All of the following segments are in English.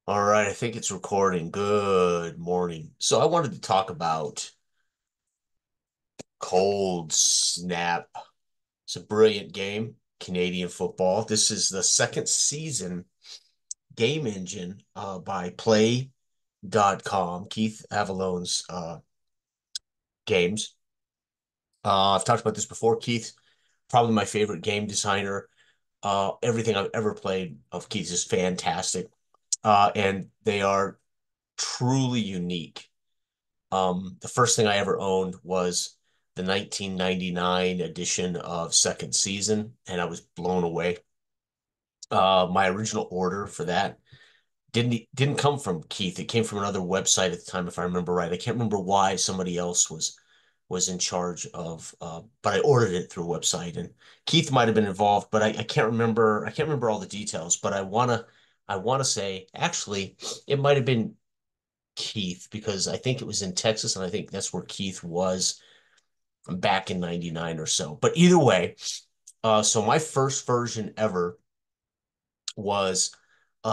All right, I think it's recording. Good morning. So I wanted to talk about Cold Snap. It's a brilliant game, Canadian football. This is the second season game engine by Play.com, Keith Avallone's games. I've talked about this before. Keith, probably my favorite game designer. Everything I've ever played of Keith is fantastic. And they are truly unique. The first thing I ever owned was the 1999 edition of Second Season, and I was blown away. My original order for that didn't come from Keith. It came from another website at the time, if I remember right. I can't remember why somebody else was in charge of, but I ordered it through a website, and Keith might have been involved, but I can't remember. I can't remember all the details, but I wanna say actually it might have been Keith because I think it was in Texas, and I think that's where Keith was back in 99 or so. But either way, so my first version ever was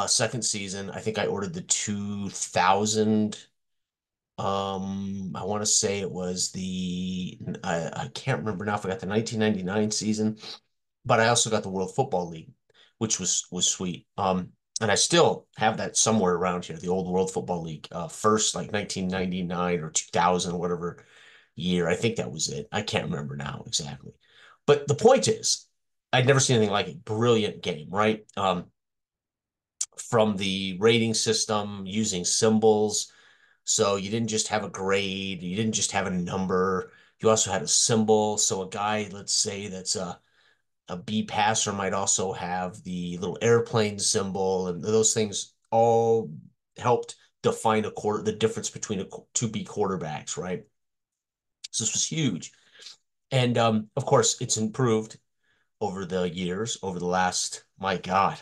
second season. I think I ordered the 2000. I want to say it was I can't remember now if I got the 1999 season, but I also got the World Football League, which was sweet. And I still have that somewhere around here, the old World Football League, first like 1999 or 2000, whatever year. I think that was it. I can't remember now exactly. But the point is, I'd never seen anything like it. Brilliant game, right? From the rating system using symbols. So you didn't just have a grade, you didn't just have a number, you also had a symbol. So a guy, let's say that's a B passer might also have the little airplane symbol, and those things all helped define the difference between two B quarterbacks, right? So this was huge. And of course, it's improved over the years, over the last, my God,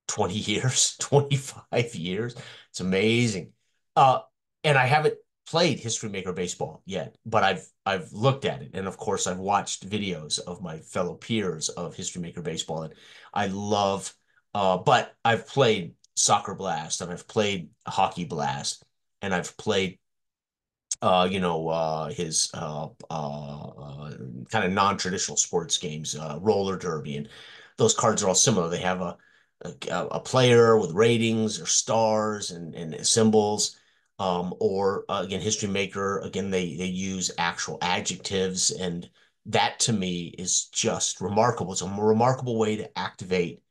20 years, 25 years. It's amazing. Uh, and I haven't played History Maker Baseball yet, but I've looked at it. And of course, I've watched videos of my fellow peers of History Maker Baseball. And I love, but I've played Soccer Blast and I've played Hockey Blast and I've played his kind of non-traditional sports games, roller derby, and those cards are all similar. They have a player with ratings or stars and symbols, or again, History Maker. Again, they use actual adjectives, and that to me is just remarkable. It's a remarkable way to activate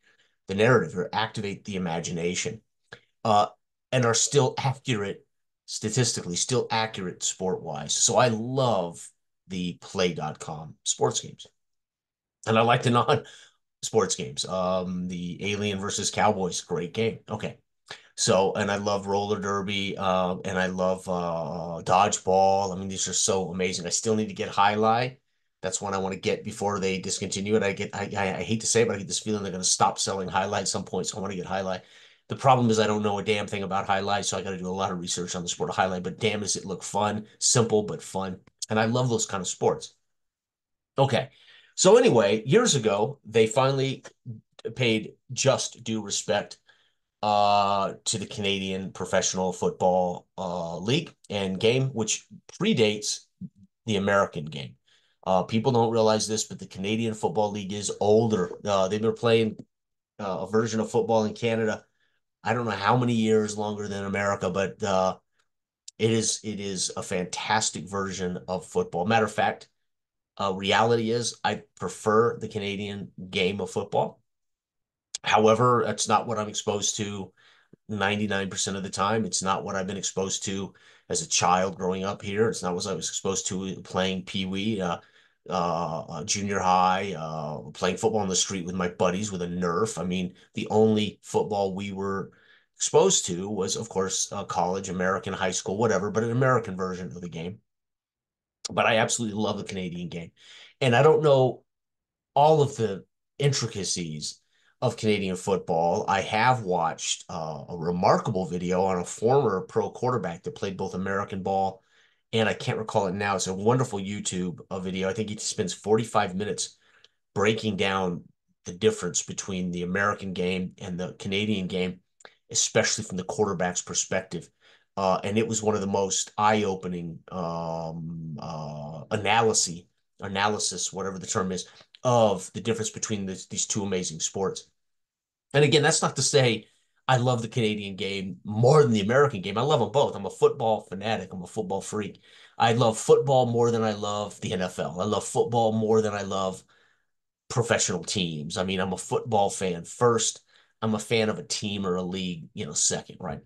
the narrative or activate the imagination, uh, and are still accurate statistically, still accurate sport wise. So I love the Play.com sports games. And I like the non sports games. The Alien versus Cowboys, great game. Okay. So, and I love roller derby, and I love dodgeball. I mean, these are so amazing. I still need to get Highlight. That's one I want to get before they discontinue it. I hate to say it, but I get this feeling they're going to stop selling Highlight at some point. So I want to get Highlight. The problem is I don't know a damn thing about Highlight, so I got to do a lot of research on the sport of Highlight. But damn, does it look fun? Simple but fun, and I love those kind of sports. Okay, so anyway, years ago they finally paid just due respect to the Canadian Professional Football League and game, which predates the American game. People don't realize this, but the Canadian Football League is older. They've been playing a version of football in Canada. I don't know how many years longer than America, but it is a fantastic version of football. Matter of fact, reality is I prefer the Canadian game of football. However, that's not what I'm exposed to 99% of the time. It's not what I've been exposed to as a child growing up here. It's not what I was exposed to playing Pee Wee, junior high, playing football on the street with my buddies with a Nerf. I mean, the only football we were exposed to was, of course, college, American, high school, whatever, but an American version of the game. But I absolutely love the Canadian game. And I don't know all of the intricacies of Canadian football. I have watched a remarkable video on a former pro quarterback that played both American ball and I can't recall it now. It's a wonderful YouTube video. I think he spends 45 minutes breaking down the difference between the American game and the Canadian game. especially from the quarterback's perspective. And it was one of the most eye-opening analysis, whatever the term is, of the difference between these two amazing sports. And again, that's not to say I love the Canadian game more than the American game. I love them both. I'm a football fanatic. I'm a football freak. I love football more than I love the NFL. I love football more than I love professional teams. I mean, I'm a football fan first. I'm a fan of a team or a league, second, right?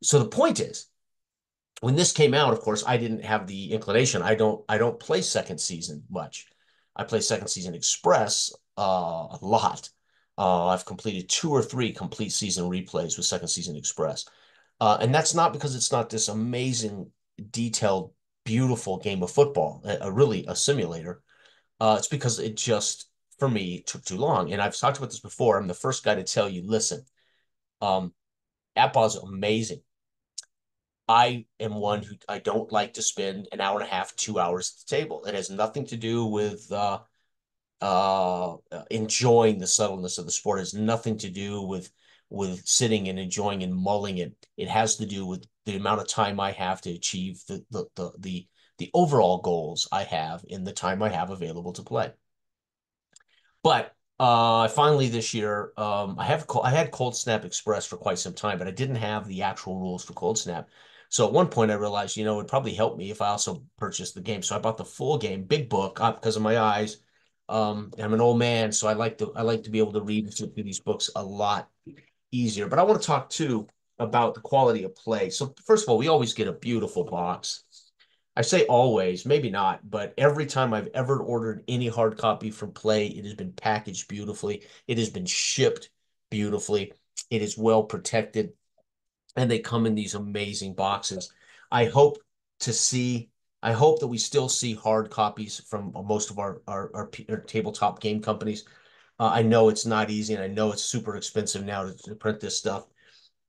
So the point is, when this came out, of course, I didn't have the inclination. I don't play second season much. I play second season express a lot. I've completed two or three complete season replays with second season express. And that's not because it's not this amazing, detailed, beautiful game of football, really a simulator. It's because it just, for me, took too long. And I've talked about this before. I'm the first guy to tell you, listen, um, Apple is amazing. I am one who I don't like to spend an hour and a half, 2 hours at the table. It has nothing to do with enjoying the subtleness of the sport. It has nothing to do with sitting and enjoying and mulling it. It has to do with the amount of time I have to achieve the overall goals I have in the time I have available to play. But finally this year, I had Cold Snap Express for quite some time, but I didn't have the actual rules for Cold Snap. So at one point I realized, it'd probably help me if I also purchased the game. So I bought the full game, big book, because of my eyes. I'm an old man, so I like to be able to read through these books a lot easier. But I want to talk too about the quality of play. So first of all, we always get a beautiful box. I say always, maybe not, but every time I've ever ordered any hard copy from Play, it has been packaged beautifully. It has been shipped beautifully. It is well protected, and they come in these amazing boxes. I hope to see, I hope that we still see hard copies from most of our tabletop game companies. I know it's not easy, and I know it's super expensive now to print this stuff.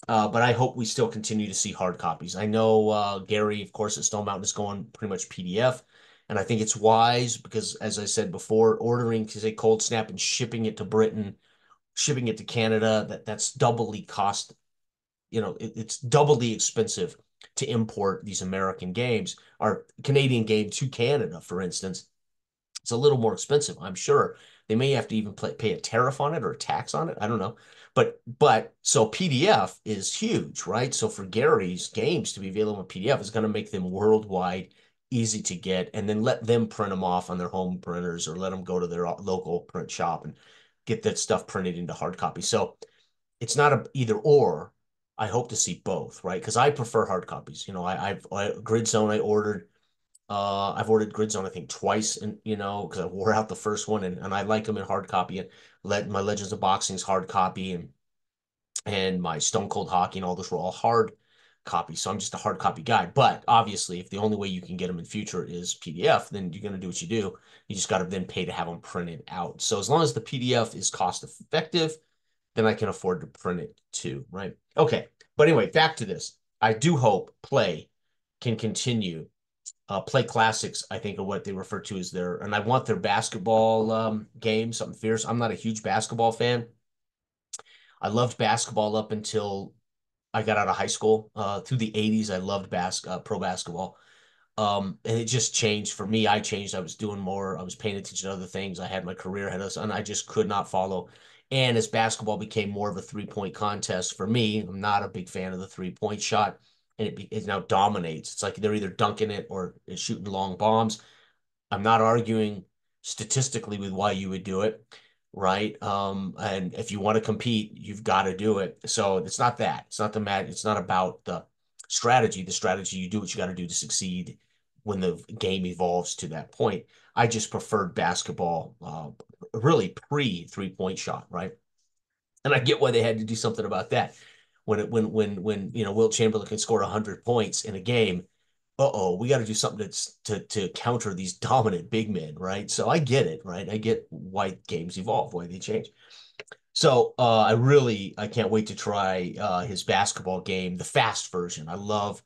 But I hope we still continue to see hard copies. I know Gary, of course, at Stone Mountain is going pretty much PDF, and I think it's wise because, as I said before, ordering say Cold Snap and shipping it to Britain, shipping it to Canada, that's doubly cost. It's doubly expensive to import these American games or Canadian game to Canada, for instance. It's a little more expensive, I'm sure. They may have to even pay a tariff on it or a tax on it. I don't know. But so PDF is huge, right? So for Gary's games to be available in PDF is going to make them worldwide, easy to get, and then let them print them off on their home printers or let them go to their local print shop and get that stuff printed into hard copy. So it's not a either or. I hope to see both, right? Because I prefer hard copies. Grid Zone I've ordered Grid Zone, I think, twice, and because I wore out the first one, and I like them in hard copy. And my Legends of Boxing's hard copy, and my Stone Cold Hockey and all those were all hard copy. So I'm just a hard copy guy. But obviously, if the only way you can get them in future is PDF, then you're going to do what you do. You just got to then pay to have them printed out. So as long as the PDF is cost effective, then I can afford to print it too, right? Okay. But anyway, back to this. I do hope Play can continue Play Classics, I think, are what they refer to as and I want their basketball game, something fierce. I'm not a huge basketball fan. I loved basketball up until I got out of high school. Through the 80s, I loved pro basketball. And it just changed for me. I changed. I was doing more. I was paying attention to other things. I had my career ahead of us, and I just could not follow. And as basketball became more of a three-point contest for me, I'm not a big fan of the three-point shot, and it now dominates. It's like they're either dunking it or shooting long bombs. I'm not arguing statistically with why you would do it, right? And if you want to compete, you've got to do it. So it's not that. It's not the mad. It's not about the strategy. The strategy, you do what you got to do to succeed when the game evolves to that point. I just preferred basketball, really pre three-point shot, right? And I get why they had to do something about that. When Wilt Chamberlain can score 100 points in a game, we got to do something to counter these dominant big men, right? So I get it, right? I get why games evolve, why they change. So I can't wait to try his basketball game, the fast version. I love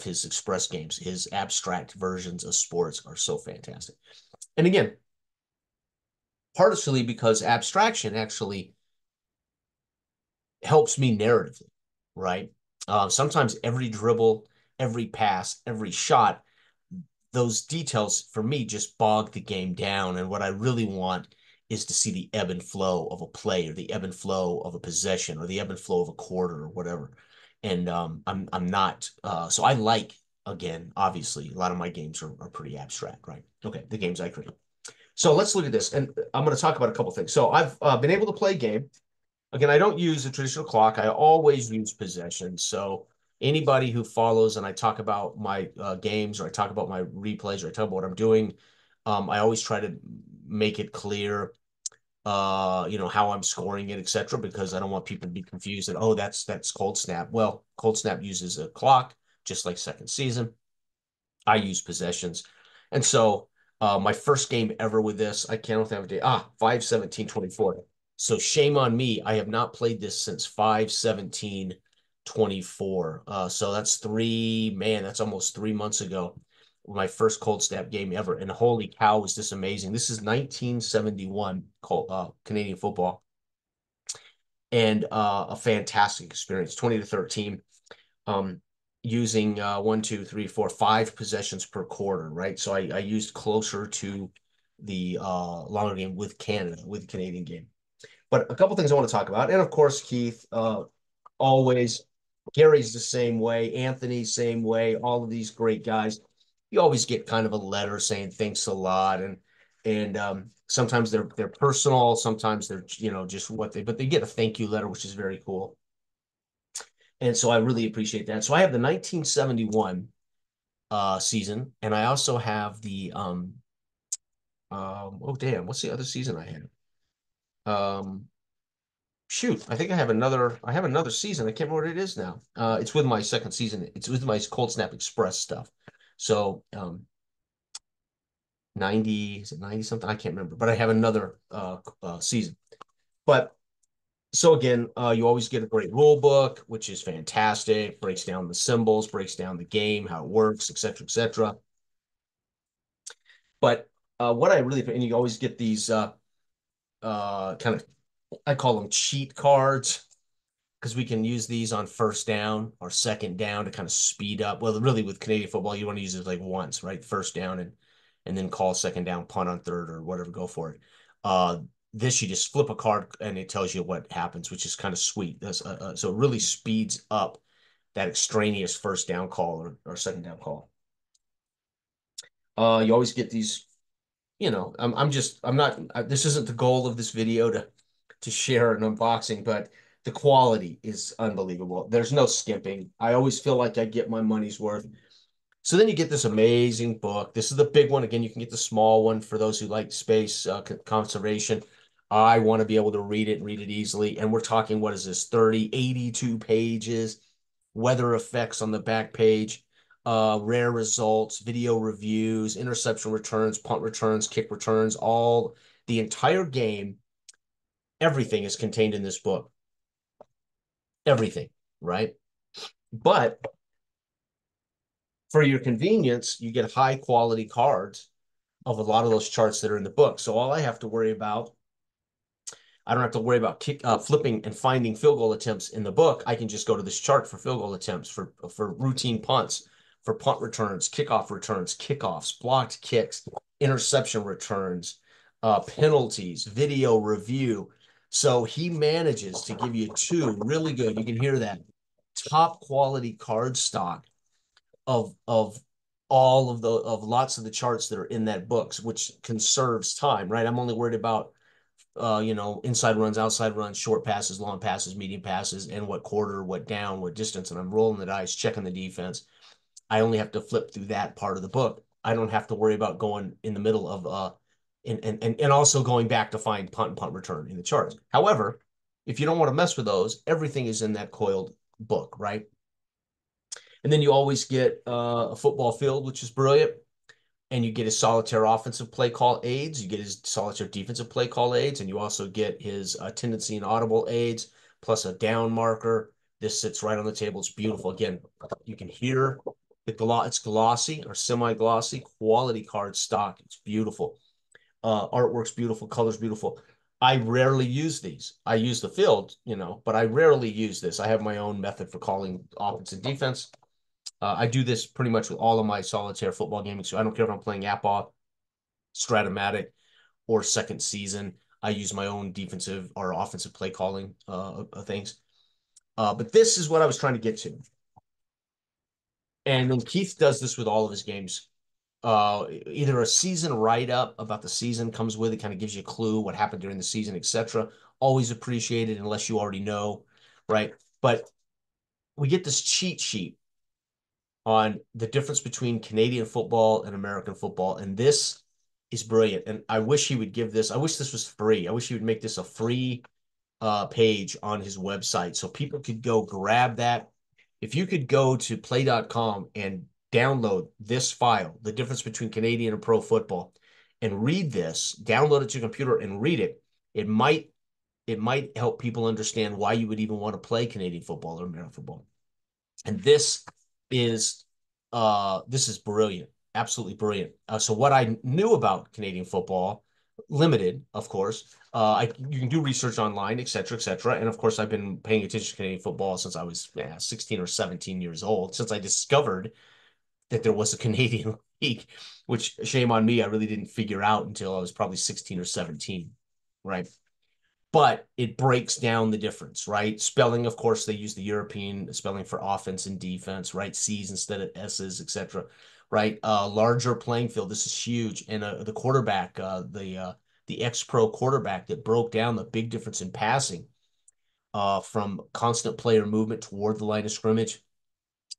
his express games. His abstract versions of sports are so fantastic. And again, partially because abstraction actually helps me narratively, right? Sometimes every dribble, every pass, every shot, those details for me just bog the game down. And what I really want is to see the ebb and flow of a play, or the ebb and flow of a possession, or the ebb and flow of a quarter, or whatever. And I'm not so I like, again, obviously a lot of my games are pretty abstract, right? Okay, the games I create. So let's look at this, and I'm going to talk about a couple things. So I've been able to play a game. Again, I don't use a traditional clock. I always use possession. So anybody who follows and I talk about my games, or I talk about my replays, or I talk about what I'm doing, I always try to make it clear, how I'm scoring it, etc., because I don't want people to be confused that, oh, that's Cold Snap. Well, Cold Snap uses a clock, just like second season. I use possessions. And so my first game ever with this, I can't have a day. 5/17/24. So shame on me. I have not played this since 5/17/24. So that's that's almost 3 months ago. My first Cold Snap game ever. And holy cow, was this amazing. This is 1971 Canadian football. And a fantastic experience, 20-13. um, using 5 possessions per quarter, right? So I used closer to the longer game with Canada, with the Canadian game. But a couple things I want to talk about. And of course, Keith, always, Gary's the same way, Anthony, same way, all of these great guys. You always get kind of a letter saying thanks a lot. And sometimes they're personal, sometimes they're just but they get a thank you letter, which is very cool. And so I really appreciate that. So I have the 1971 season, and I also have the oh damn, what's the other season I have? Um Shoot, I think I have another season. I can't remember what it is now. It's with my second season. It's with my Cold Snap Express stuff. So 90, is it 90 something? I can't remember, but I have another season. But so again, you always get a great rule book, which is fantastic. Breaks down the symbols, breaks down the game, how it works, etc., etc. But what I really, and you always get these kind of, I call them cheat cards, because we can use these on first down or second down to kind of speed up. Well, really with Canadian football, you want to use it like once, right? First down, and then call second down, punt on third, or whatever, go for it. This, you just flip a card and it tells you what happens, which is kind of sweet. So it really speeds up that extraneous first down call, or second down call. You always get these, I'm not, this isn't the goal of this video to share an unboxing, but the quality is unbelievable. There's no skimping. I always feel like I get my money's worth. So then you get this amazing book. This is the big one. Again, you can get the small one for those who like space conservation. I want to be able to read it and read it easily. And we're talking, what is this, 30, 82 pages, weather effects on the back page, rare results, video reviews, interception returns, punt returns, kick returns, all the entire game. Everything is contained in this book. Everything, right? But for your convenience, you get high quality cards of a lot of those charts that are in the book. So all I have to worry about, I don't have to worry about flipping and finding field goal attempts in the book. I can just go to this chart for field goal attempts, for routine punts, for punt returns, kickoffs, blocked kicks, interception returns, penalties, video review. So he manages to give you two really good, you can hear that, top quality card stock of all of lots of the charts that are in that books, which conserves time, right? I'm only worried about inside runs, outside runs, short passes, long passes, medium passes, and what quarter, what down, what distance, and I'm rolling the dice, checking the defense. I only have to flip through that part of the book. I don't have to worry about going in the middle of and also going back to find punt and punt return in the charts. However, if you don't want to mess with those, everything is in that coiled book, right? And then you always get a football field, which is brilliant. And you get his solitaire offensive play call aids. You get his solitaire defensive play call aids. And you also get his tendency and audible aids, plus a down marker. This sits right on the table. It's beautiful. Again, you can hear it's glossy or semi-glossy, quality card stock. It's beautiful. Artwork's beautiful. Color's beautiful. I rarely use these. I use the field, but I rarely use this. I have my own method for calling offense and defense. I do this pretty much with all of my solitaire football gaming. So I don't care if I'm playing app off, Stratomatic, or second season. I use my own defensive or offensive play calling things. But this is what I was trying to get to. And then Keith does this with all of his games. Either a season write-up about the season comes with it, kind of gives you a clue what happened during the season, etc. Always appreciated unless you already know, right? But we get this cheat sheet on the difference between Canadian football and American football, and this is brilliant. And I wish he would give this. I wish this was free. I wish he would make this a free page on his website so people could go grab that. If you could go to play.com and download this file, the difference between Canadian and pro football, and read this, download it to your computer and read it, it might help people understand why you would even want to play Canadian football or American football. And this is brilliant, absolutely brilliant. So what I knew about Canadian football, limited, of course. You can do research online, et cetera, et cetera. And of course, I've been paying attention to Canadian football since I was 16 or 17 years old, since I discovered that there was a Canadian league, which shame on me, I really didn't figure out until I was probably 16 or 17, right? But it breaks down the difference, right? Spelling, of course, they use the European spelling for offense and defense, right? C's instead of S's, etc. Right? Larger playing field. This is huge. And the quarterback, the ex-pro quarterback that broke down the big difference in passing from constant player movement toward the line of scrimmage.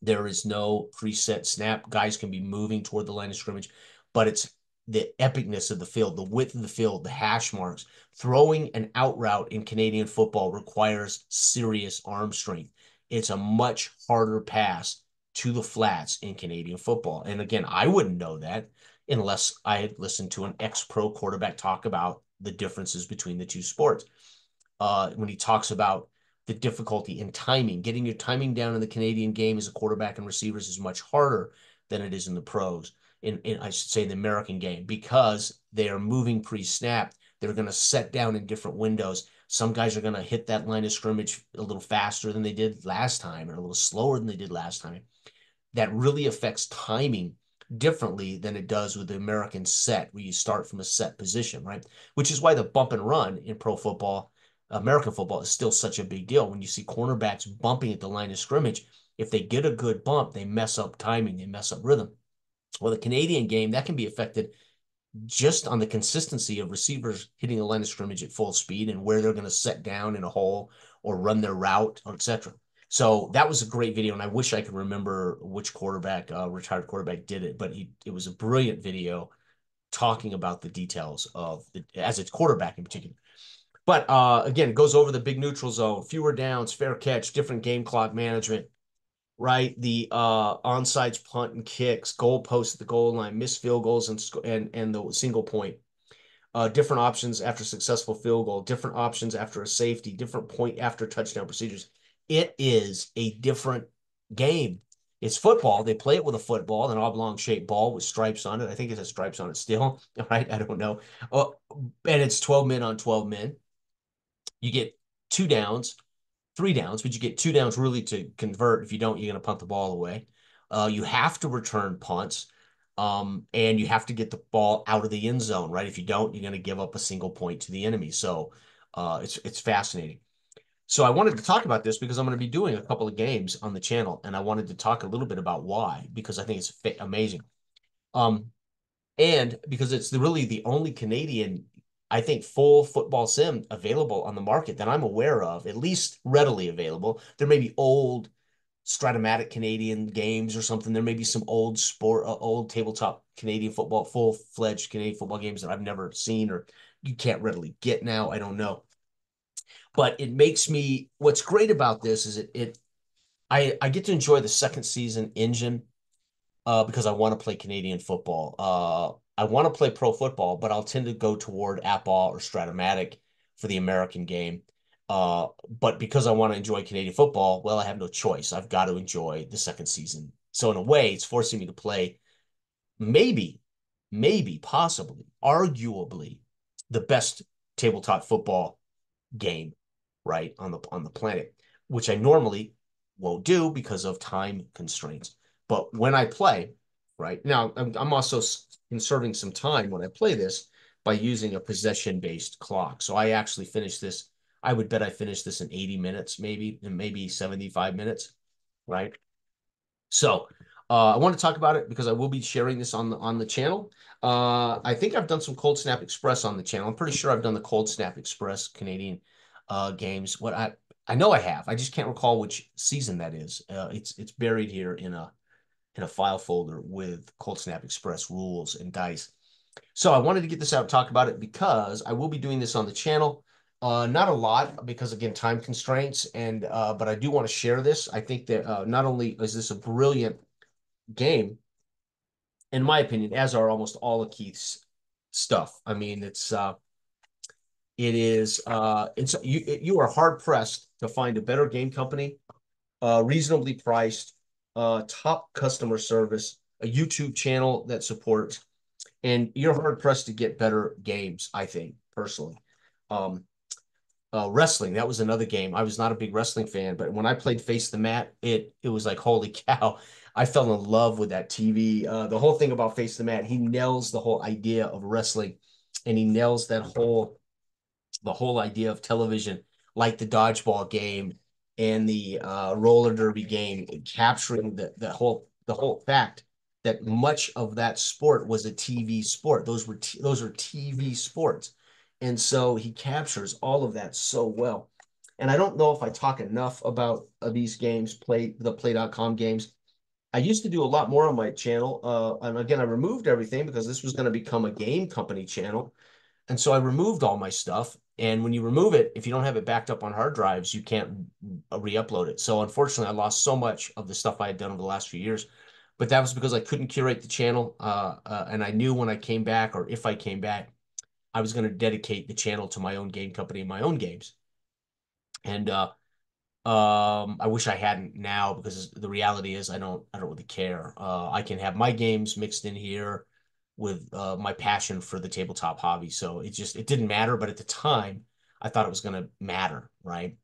There is no preset snap. Guys can be moving toward the line of scrimmage, but it's the epicness of the field, the width of the field, the hash marks. Throwing an out route in Canadian football requires serious arm strength. It's a much harder pass to the flats in Canadian football. And again, I wouldn't know that unless I had listened to an ex-pro quarterback talk about the differences between the two sports. When he talks about the difficulty in timing. Getting your timing down in the Canadian game as a quarterback and receivers is much harder than it is in the pros. I should say, the American game, because they are moving pre-snap. They're going to set down in different windows. Some guys are going to hit that line of scrimmage a little faster than they did last time, or a little slower than they did last time. That really affects timing differently than it does with the American set, where you start from a set position, right? Which is why the bump and run in pro football, American football, is still such a big deal. When you see cornerbacks bumping at the line of scrimmage, if they get a good bump, they mess up timing, they mess up rhythm. Well, the Canadian game, that can be affected just on the consistency of receivers hitting the line of scrimmage at full speed and where they're going to set down in a hole or run their route, or etc. So that was a great video, and I wish I could remember which quarterback, retired quarterback, did it, but it was a brilliant video talking about the details of as its quarterback in particular. But again, it goes over the big neutral zone, fewer downs, fair catch, different game clock management, right? The onside punt and kicks, goal posts at the goal line, missed field goals, and the single point. Different options after successful field goal, different options after a safety, different point after touchdown procedures. It is a different game. It's football. They play it with a football, an oblong-shaped ball with stripes on it. I think it has stripes on it still, right? I don't know. Oh, and it's 12 men on 12 men. You get 2 downs, 3 downs, but you get 2 downs really to convert. If you don't, you're going to punt the ball away. You have to return punts, and you have to get the ball out of the end zone, right? If you don't, you're going to give up a single point to the enemy. So it's fascinating. So I wanted to talk about this because I'm going to be doing a couple of games on the channel, and I wanted to talk a little bit about why, because I think it's amazing. And because it's really the only Canadian, I think, full football sim available on the market that I'm aware of, at least readily available. There may be old Stratomatic Canadian games or something. There may be some old tabletop Canadian football, full-fledged Canadian football games that I've never seen or you can't readily get now. I don't know. But it makes me, what's great about this is I get to enjoy the second season engine because I want to play Canadian football. I want to play pro football, but I'll tend to go toward Apple or Stratomatic for the American game. But because I want to enjoy Canadian football, well, I have no choice. I've got to enjoy the second season. So in a way, it's forcing me to play maybe, possibly, arguably the best tabletop football game, right, on the planet, which I normally won't do because of time constraints. But when I play, right now, I'm also conserving some time when I play this by using a possession-based clock. So I actually finish this. I would bet I finish this in 80 minutes, maybe, and maybe 75 minutes, right? So I want to talk about it because I will be sharing this on the channel. I think I've done some Cold Snap Express on the channel. I'm pretty sure I've done the Cold Snap Express Canadian games. What I know I have. I just can't recall which season that is. It's buried here in a file folder with Cold Snap Express rules and dice. So I wanted to get this out and talk about it because I will be doing this on the channel. Not a lot because again, time constraints, and but I do want to share this. I think that not only is this a brilliant game, in my opinion, as are almost all of Keith's stuff. I mean, it's you are hard pressed to find a better game company, reasonably priced, top customer service, a YouTube channel that supports, and you're hard pressed to get better games, I think, personally. Um, Wrestling, that was another game. I was not a big wrestling fan, but when I played Face the Mat, it was like, holy cow. I fell in love with that TV. The whole thing about Face the Mat, he nails the whole idea of wrestling, and he nails the whole idea of television, like the dodgeball game and the roller derby game, capturing the whole fact that much of that sport was a TV sport. Those are TV sports, and so he captures all of that so well. And I don't know if I talk enough about these games, the Play.com games. I used to do a lot more on my channel, and again, I removed everything because this was going to become a game company channel. And so I removed all my stuff. And when you remove it, if you don't have it backed up on hard drives, you can't re-upload it. So unfortunately, I lost so much of the stuff I had done over the last few years. But that was because I couldn't curate the channel. And I knew when I came back, or if I came back, I was going to dedicate the channel to my own game company and my own games. And I wish I hadn't now because the reality is I don't really care. I can have my games mixed in here with my passion for the tabletop hobby. So it didn't matter, but at the time I thought it was going to matter, right?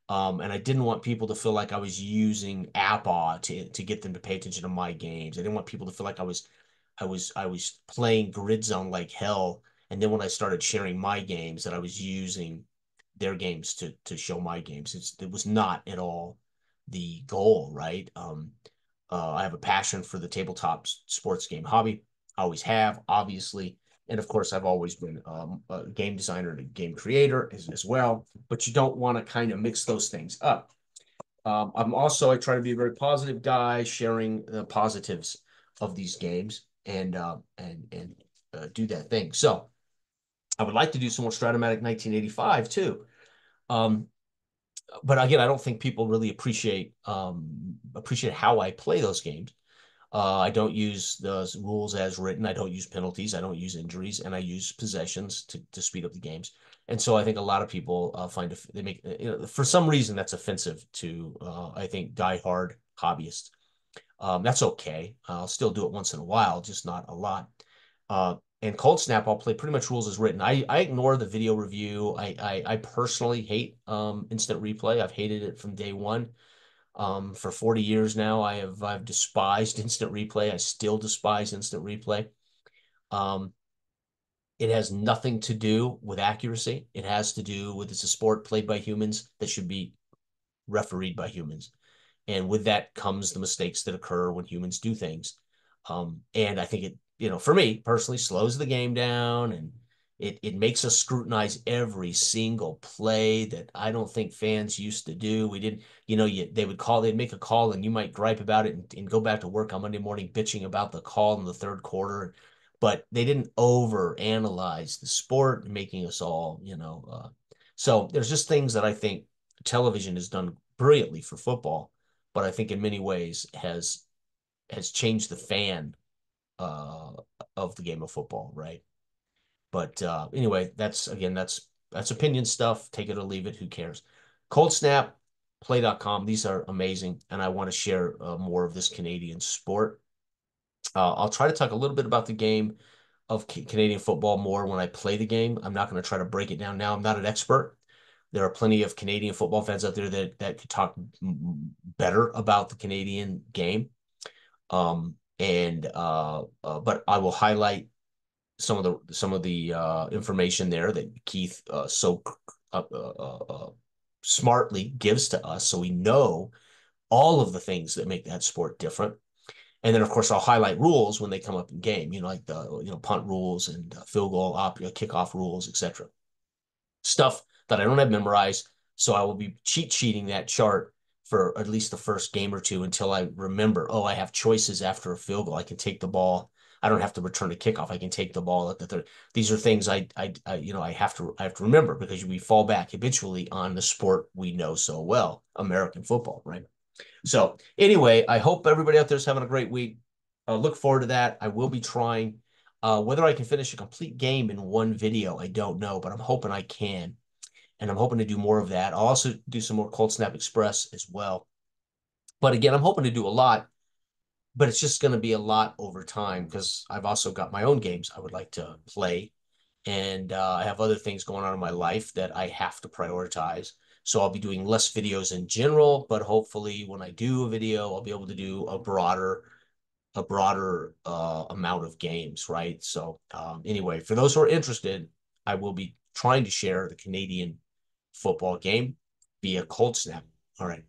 And I didn't want people to feel like I was using AppAw to get them to pay attention to my games. I didn't want people to feel like I was playing Grid Zone like hell. And then when I started sharing my games, that I was using their games to show my games. It was not at all the goal, right? I have a passion for the tabletop sports game hobby. I always have, obviously. And of course, I've always been a game designer and a game creator as well. But you don't want to kind of mix those things up. I try to be a very positive guy, sharing the positives of these games and do that thing. So I would like to do some more Stratomatic 1985 too. Um, but again, I don't think people really appreciate how I play those games. I don't use the rules as written. I don't use penalties. I don't use injuries, and I use possessions to speed up the games. And so I think a lot of people they make for some reason that's offensive to I think diehard hobbyists. That's okay. I'll still do it once in a while, just not a lot. And Cold Snap, I'll play pretty much rules as written. I ignore the video review. I personally hate instant replay. I've hated it from day one. For 40 years now, I've despised instant replay. I still despise instant replay. Um, it has nothing to do with accuracy. It has to do with it's a sport played by humans that should be refereed by humans. And with that comes the mistakes that occur when humans do things. And I think for me personally, slows the game down, and it makes us scrutinize every single play that I don't think fans used to do. We didn't, they'd make a call and you might gripe about it and go back to work on Monday morning bitching about the call in the third quarter. But they didn't over analyze the sport, making us all, so there's just things that I think television has done brilliantly for football, but I think in many ways has changed the fan uh, of the game of football, right? But anyway, that's opinion stuff. Take it or leave it. Who cares? Cold Snap, Play.com. These are amazing, and I want to share more of this Canadian sport. I'll try to talk a little bit about the game of Canadian football more when I play the game. I'm not going to try to break it down now. I'm not an expert. There are plenty of Canadian football fans out there that could talk better about the Canadian game. But I will highlight some of the information there that Keith so uh, uh, uh, smartly gives to us, so we know all of the things that make that sport different. And then, of course, I'll highlight rules when they come up in game, like the punt rules and field goal, kickoff rules, etc. Stuff that I don't have memorized. So I will be cheat sheeting that chart for at least the first game or two until I remember, oh, I have choices after a field goal. I can take the ball. I don't have to return a kickoff. I can take the ball at the third. These are things I have to remember because we fall back habitually on the sport we know so well, American football, right? So anyway, I hope everybody out there is having a great week. Look forward to that. I will be trying. Whether I can finish a complete game in one video, I don't know, but I'm hoping I can. And I'm hoping to do more of that. I'll also do some more Cold Snap Express as well. But again, I'm hoping to do a lot, but it's just going to be a lot over time because I've also got my own games I would like to play. And I have other things going on in my life that I have to prioritize. So I'll be doing less videos in general, but hopefully when I do a video, I'll be able to do a broader amount of games, right? So anyway, for those who are interested, I will be trying to share the Canadian football game via Cold Snap. All right.